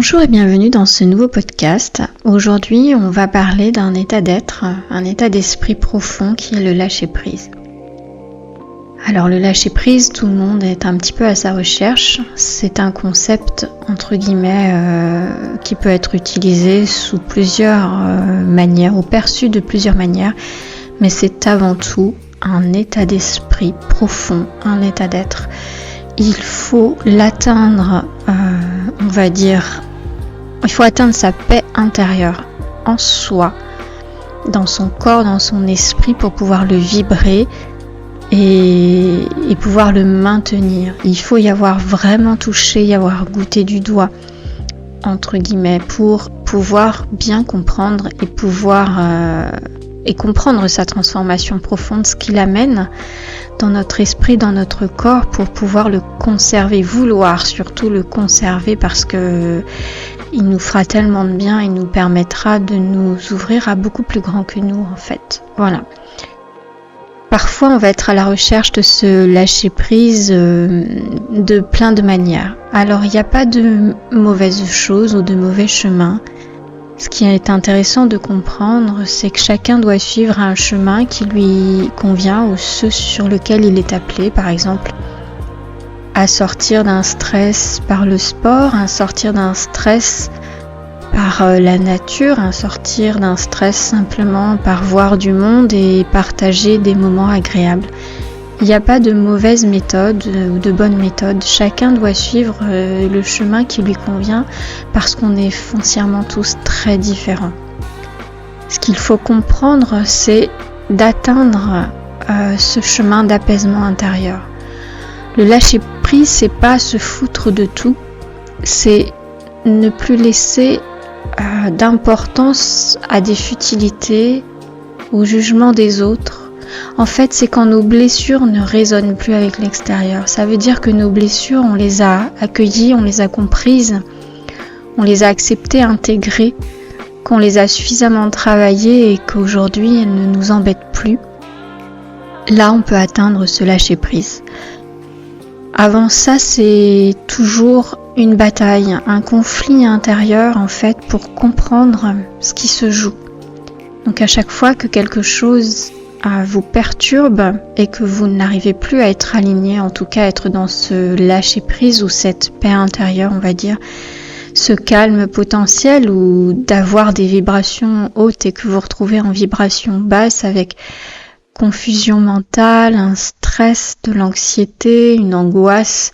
Bonjour et bienvenue dans ce nouveau podcast. Aujourd'hui, on va parler d'un état d'être, un état d'esprit profond qui est le lâcher-prise. Alors le lâcher-prise, tout le monde est un petit peu à sa recherche. C'est un concept, entre guillemets, qui peut être utilisé sous plusieurs manières ou perçu de plusieurs manières. Mais c'est avant tout un état d'esprit profond, un état d'être. Il faut l'atteindre, on va dire, il faut atteindre sa paix intérieure en soi, dans son corps, dans son esprit pour pouvoir le vibrer et pouvoir le maintenir. Il faut y avoir vraiment touché, y avoir goûté du doigt, entre guillemets, pour pouvoir bien comprendre et comprendre sa transformation profonde, ce qui l'amène dans notre esprit, dans notre corps, pour pouvoir le conserver, vouloir surtout le conserver, parce que il nous fera tellement de bien, il nous permettra de nous ouvrir à beaucoup plus grand que nous en fait. Voilà. Parfois on va être à la recherche de ce lâcher prise de plein de manières. Alors il n'y a pas de mauvaises choses ou de mauvais chemins. Ce qui est intéressant de comprendre, c'est que chacun doit suivre un chemin qui lui convient ou ce sur lequel il est appelé, par exemple, à sortir d'un stress par le sport, à sortir d'un stress par la nature, à sortir d'un stress simplement par voir du monde et partager des moments agréables. Il n'y a pas de mauvaise méthode ou de bonne méthode. Chacun doit suivre le chemin qui lui convient parce qu'on est foncièrement tous très différents. Ce qu'il faut comprendre, c'est d'atteindre ce chemin d'apaisement intérieur. Le lâcher prise, c'est pas se foutre de tout, c'est ne plus laisser d'importance à des futilités, au jugement des autres. En fait, c'est quand nos blessures ne résonnent plus avec l'extérieur. Ça veut dire que nos blessures, on les a accueillies, on les a comprises, on les a acceptées, intégrées, qu'on les a suffisamment travaillées et qu'aujourd'hui, elles ne nous embêtent plus. Là, on peut atteindre ce lâcher-prise. Avant ça, c'est toujours une bataille, un conflit intérieur, en fait, pour comprendre ce qui se joue. Donc, à chaque fois que quelque chose vous perturbe et que vous n'arrivez plus à être aligné, en tout cas être dans ce lâcher prise ou cette paix intérieure, on va dire, ce calme potentiel ou d'avoir des vibrations hautes et que vous retrouvez en vibration basse avec confusion mentale, un stress, de l'anxiété, une angoisse,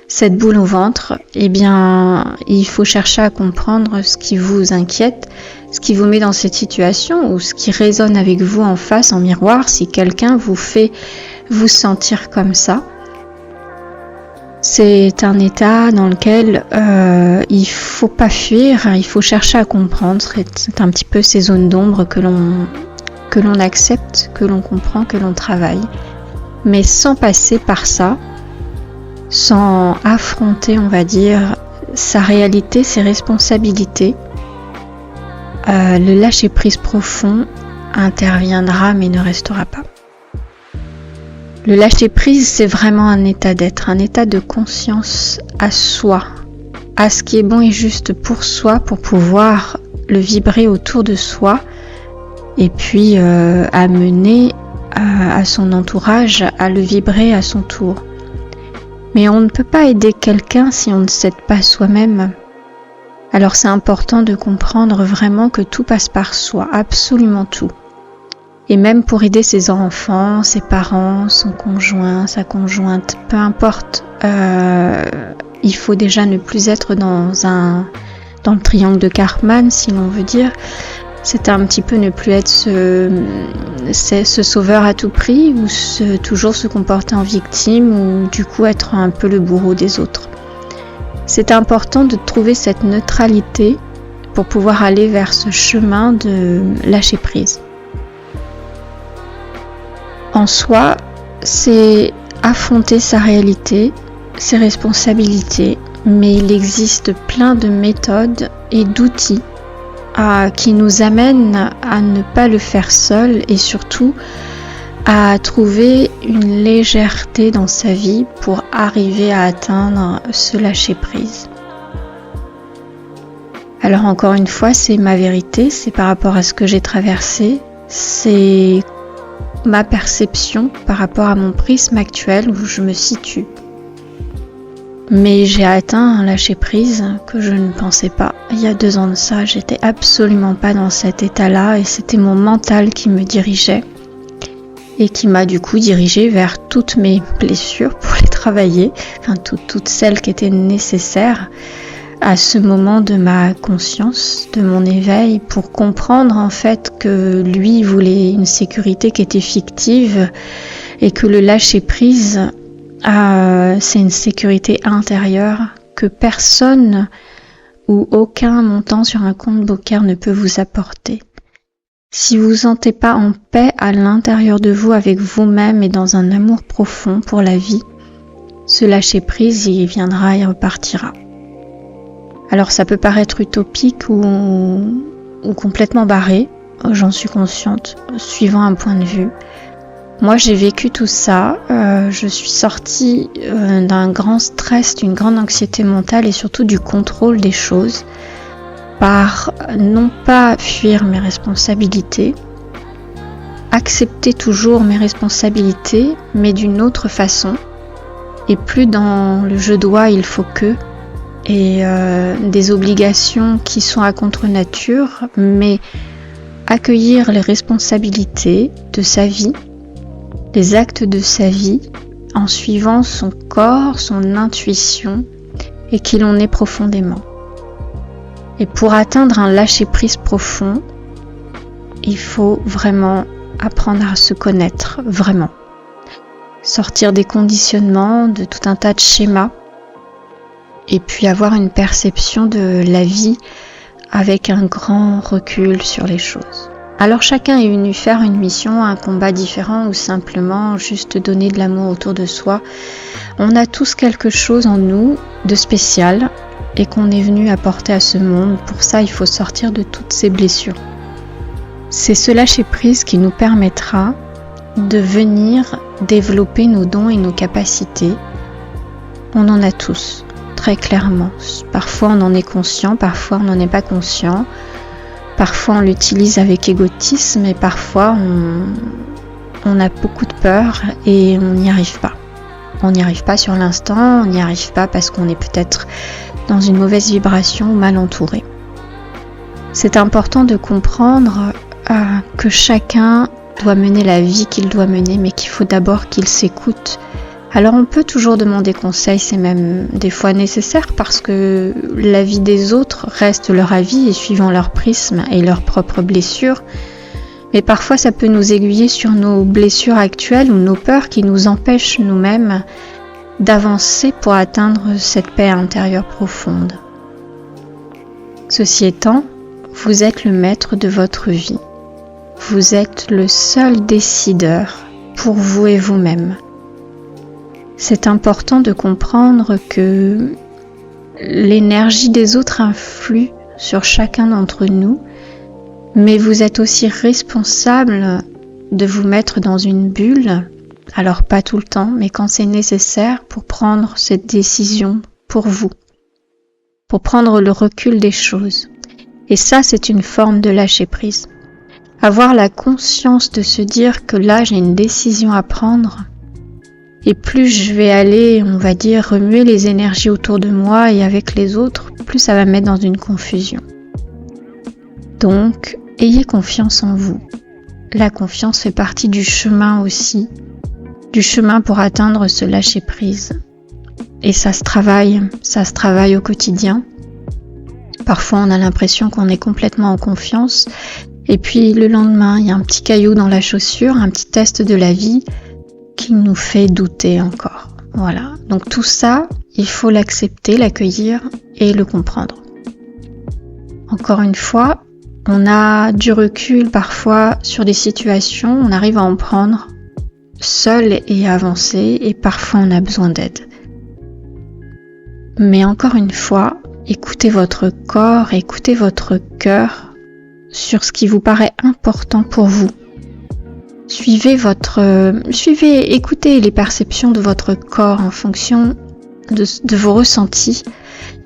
cette boule au ventre, eh bien, il faut chercher à comprendre ce qui vous inquiète, ce qui vous met dans cette situation ou ce qui résonne avec vous en face, en miroir, si quelqu'un vous fait vous sentir comme ça. C'est un état dans lequel il faut pas fuir, il faut chercher à comprendre. C'est un petit peu ces zones d'ombre que l'on accepte, que l'on comprend, que l'on travaille. Mais sans passer par ça, sans affronter, on va dire, sa réalité, ses responsabilités, le lâcher-prise profond interviendra mais ne restera pas. Le lâcher-prise, c'est vraiment un état d'être, un état de conscience à soi, à ce qui est bon et juste pour soi, pour pouvoir le vibrer autour de soi et puis amener à son entourage à le vibrer à son tour. Mais on ne peut pas aider quelqu'un si on ne s'aide pas soi-même. Alors c'est important de comprendre vraiment que tout passe par soi, absolument tout. Et même pour aider ses enfants, ses parents, son conjoint, sa conjointe, peu importe, il faut déjà ne plus être dans le triangle de Karpman, si l'on veut dire. C'est un petit peu ne plus être ce sauveur à tout prix ou toujours se comporter en victime ou du coup être un peu le bourreau des autres. C'est important de trouver cette neutralité pour pouvoir aller vers ce chemin de lâcher prise. En soi, c'est affronter sa réalité, ses responsabilités, mais il existe plein de méthodes et d'outils qui nous amènent à ne pas le faire seul et surtout à trouver une légèreté dans sa vie pour arriver à atteindre ce lâcher-prise. Alors encore une fois, c'est ma vérité, c'est par rapport à ce que j'ai traversé, c'est ma perception par rapport à mon prisme actuel où je me situe. Mais j'ai atteint un lâcher-prise que je ne pensais pas. Il y a 2 ans de ça, j'étais absolument pas dans cet état-là et c'était mon mental qui me dirigeait et qui m'a du coup dirigée vers toutes mes blessures pour les travailler, enfin toutes celles qui étaient nécessaires à ce moment de ma conscience, de mon éveil, pour comprendre en fait que lui voulait une sécurité qui était fictive et que le lâcher-prise, c'est une sécurité intérieure que personne ou aucun montant sur un compte bancaire ne peut vous apporter. Si vous ne vous sentez pas en paix à l'intérieur de vous avec vous-même et dans un amour profond pour la vie, ce lâcher-prise, il viendra et repartira. Alors ça peut paraître utopique ou complètement barré, j'en suis consciente, suivant un point de vue. Moi j'ai vécu tout ça, je suis sortie d'un grand stress, d'une grande anxiété mentale et surtout du contrôle des choses par non pas fuir mes responsabilités, accepter toujours mes responsabilités mais d'une autre façon et plus dans le je dois, il faut que et des obligations qui sont à contre-nature, mais accueillir les responsabilités de sa vie, les actes de sa vie, en suivant son corps, son intuition, et qui l'on est profondément. Et pour atteindre un lâcher-prise profond, il faut vraiment apprendre à se connaître, vraiment. Sortir des conditionnements, de tout un tas de schémas, et puis avoir une perception de la vie avec un grand recul sur les choses. Alors chacun est venu faire une mission, un combat différent ou simplement juste donner de l'amour autour de soi. On a tous quelque chose en nous de spécial et qu'on est venu apporter à ce monde. Pour ça, il faut sortir de toutes ces blessures. C'est ce lâcher-prise qui nous permettra de venir développer nos dons et nos capacités. On en a tous. Très clairement. Parfois on en est conscient, parfois on n'en est pas conscient. Parfois on l'utilise avec égotisme et parfois on a beaucoup de peur et on n'y arrive pas. On n'y arrive pas sur l'instant, on n'y arrive pas parce qu'on est peut-être dans une mauvaise vibration ou mal entouré. C'est important de comprendre que chacun doit mener la vie qu'il doit mener, mais qu'il faut d'abord qu'il s'écoute. Alors on peut toujours demander conseil, c'est même des fois nécessaire parce que l'avis des autres reste leur avis et suivant leur prisme et leurs propres blessures. Mais parfois ça peut nous aiguiller sur nos blessures actuelles ou nos peurs qui nous empêchent nous-mêmes d'avancer pour atteindre cette paix intérieure profonde. Ceci étant, vous êtes le maître de votre vie. Vous êtes le seul décideur pour vous et vous-même. C'est important de comprendre que l'énergie des autres influe sur chacun d'entre nous, mais vous êtes aussi responsable de vous mettre dans une bulle, alors pas tout le temps, mais quand c'est nécessaire pour prendre cette décision pour vous, pour prendre le recul des choses. Et ça, c'est une forme de lâcher-prise. Avoir la conscience de se dire que là, j'ai une décision à prendre, et plus je vais aller, on va dire, remuer les énergies autour de moi et avec les autres, plus ça va me mettre dans une confusion. Donc, ayez confiance en vous. La confiance fait partie du chemin aussi, du chemin pour atteindre ce lâcher-prise. Et ça se travaille au quotidien. Parfois, on a l'impression qu'on est complètement en confiance, et puis le lendemain, il y a un petit caillou dans la chaussure, un petit test de la vie, qui nous fait douter encore. Voilà. Donc tout ça, il faut l'accepter, l'accueillir et le comprendre. Encore une fois, on a du recul parfois sur des situations, on arrive à en prendre seul et à avancer et parfois on a besoin d'aide. Mais encore une fois, écoutez votre corps, écoutez votre cœur sur ce qui vous paraît important pour vous. Écoutez les perceptions de votre corps en fonction de vos ressentis.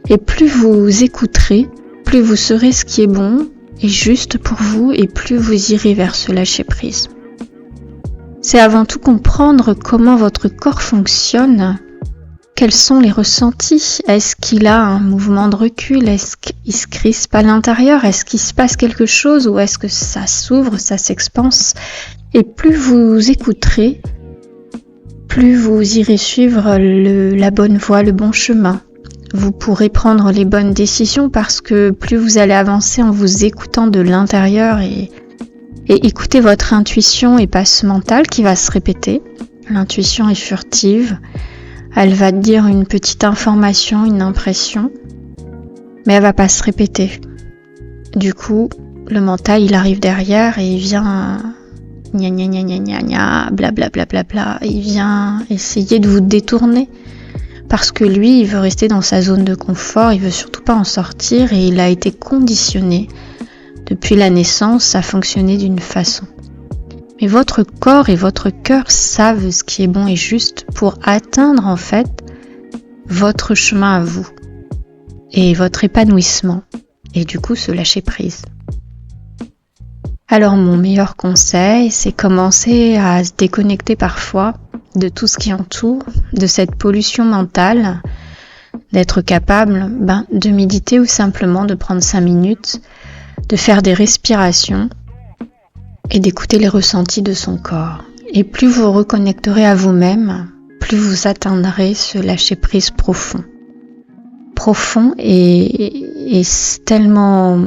Et plus vous écouterez, plus vous saurez ce qui est bon et juste pour vous et plus vous irez vers ce lâcher-prise. C'est avant tout comprendre comment votre corps fonctionne. Quels sont les ressentis? Est-ce qu'il a un mouvement de recul? Est-ce qu'il se crispe à l'intérieur? Est-ce qu'il se passe quelque chose ou est-ce que ça s'ouvre, ça s'expanse? Et plus vous écouterez, plus vous irez suivre la bonne voie, le bon chemin. Vous pourrez prendre les bonnes décisions parce que plus vous allez avancer en vous écoutant de l'intérieur et écouter votre intuition et pas ce mental qui va se répéter. L'intuition est furtive. Elle va te dire une petite information, une impression, mais elle va pas se répéter. Du coup, le mental, il arrive derrière et il vient gna gna gna gna gna gna, bla bla bla bla bla. Il vient essayer de vous détourner parce que lui, il veut rester dans sa zone de confort, il veut surtout pas en sortir et il a été conditionné depuis la naissance à fonctionner d'une façon. Mais votre corps et votre cœur savent ce qui est bon et juste pour atteindre en fait votre chemin à vous et votre épanouissement et du coup se lâcher prise. Alors mon meilleur conseil, c'est commencer à se déconnecter parfois de tout ce qui entoure, de cette pollution mentale, d'être capable de méditer ou simplement de prendre 5 minutes, de faire des respirations et d'écouter les ressentis de son corps. Et plus vous reconnecterez à vous-même, plus vous atteindrez ce lâcher-prise profond. Profond et tellement,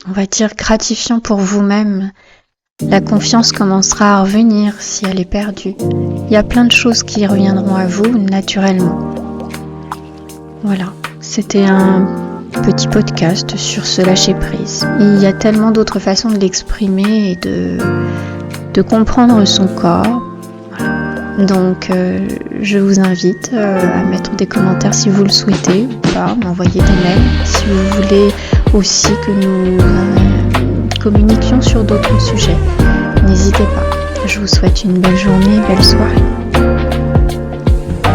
on va dire, gratifiant pour vous-même. La confiance commencera à revenir si elle est perdue. Il y a plein de choses qui reviendront à vous naturellement. Voilà, c'était un petit podcast sur ce lâcher-prise. Il y a tellement d'autres façons de l'exprimer et de comprendre son corps. Voilà. Donc, je vous invite à mettre des commentaires si vous le souhaitez ou pas, m'envoyer des mails si vous voulez aussi que nous communiquions sur d'autres sujets. N'hésitez pas. Je vous souhaite une belle journée, belle soirée.